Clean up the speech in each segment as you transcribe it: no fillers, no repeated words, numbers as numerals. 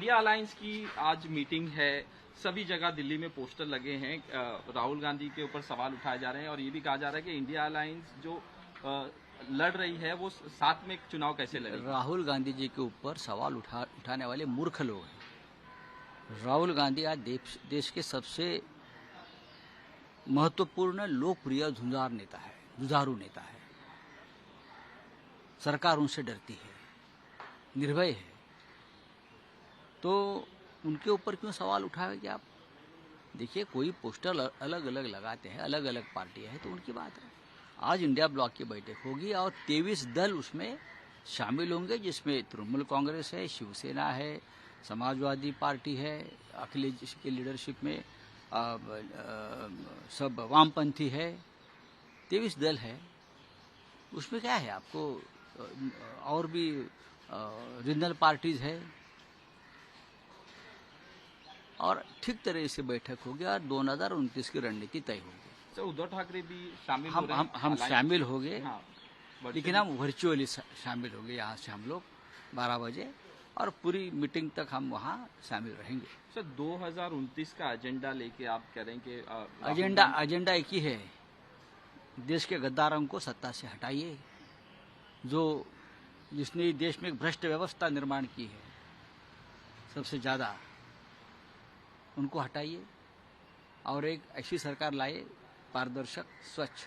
India alliance की आज meeting है, सभी जगह दिल्ली में पोस्टर लगे हैं, राहुल गांधी के ऊपर सवाल उठाए जा रहे हैं और ये भी कहा जा रहा है कि इंडिया अलायंस जो लड़ रही है वो साथ में चुनाव कैसे लड़ेगी। राहुल गांधी जी के ऊपर सवाल उठाने वाले मूर्ख लोग हैं। राहुल गांधी आज देश के सबसे महत्वपूर्ण लोकप्रिय जुझारू नेता है। सरकार उनसे डरती है, निर्भय है, तो उनके ऊपर क्यों सवाल उठाएंगे आप? देखिए, कोई पोस्टर अलग अलग लगाते हैं, अलग अलग पार्टियां हैं, तो उनकी बात है। आज इंडिया ब्लॉक की बैठक होगी और 23 दल उसमें शामिल होंगे, जिसमें तृणमूल कांग्रेस है, शिवसेना है, समाजवादी पार्टी है, अखिलेश की लीडरशिप में सब वामपंथी है, 23 दल है। उसमें क्या है, आपको और भी रीजनल पार्टीज है और ठीक तरह से बैठक होगी और 2029 की रणनीति तय होगी। सर, उद्धव ठाकरे भी शामिल हम शामिल हो गए, हाँ, लेकिन हम वर्चुअली शामिल हो गए। यहाँ से हम लोग 12 बजे और पूरी मीटिंग तक हम वहाँ शामिल रहेंगे। सर, 2029 का एजेंडा लेके आप कह रहे हैं कि एजेंडा एक ही है, देश के गद्दारों को सत्ता से हटाइए, जिसने देश में एक भ्रष्ट व्यवस्था निर्माण की है सबसे ज्यादा, उनको हटाइए और एक ऐसी सरकार लाए पारदर्शक, स्वच्छ।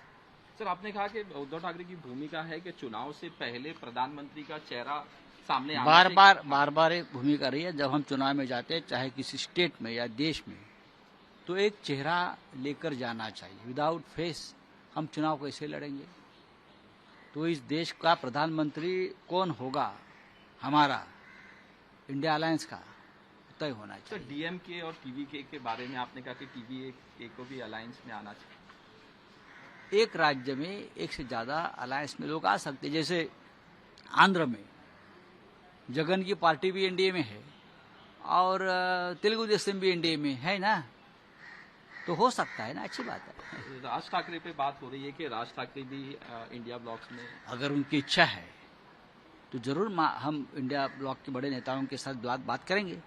सर, आपने कहा कि उद्धव ठाकरे की भूमिका है कि चुनाव से पहले प्रधानमंत्री का चेहरा सामने बार बार एक भूमिका रही है। जब हम चुनाव में जाते हैं, चाहे किसी स्टेट में या देश में, तो एक चेहरा लेकर जाना चाहिए। विदाउट फेस हम चुनाव कैसे लड़ेंगे? तो इस देश का प्रधानमंत्री कौन होगा, हमारा इंडिया अलायंस का, तय होना चाहिए। सर, डीएमके और टीवीके के बारे में आपने कहा कि टीवीके को भी अलायंस में आना चाहिए। एक राज्य में एक से ज्यादा अलायंस में लोग आ सकते हैं। जैसे आंध्र में जगन की पार्टी भी एनडीए में है और तेलुगु देशम भी एनडीए में है ना, तो हो सकता है ना, अच्छी बात है। राज ठाकरे पे बात हो रही है कि राज ठाकरे भी इंडिया ब्लॉक में, अगर उनकी इच्छा है तो जरूर हम इंडिया ब्लॉक के बड़े नेताओं के साथ बात करेंगे।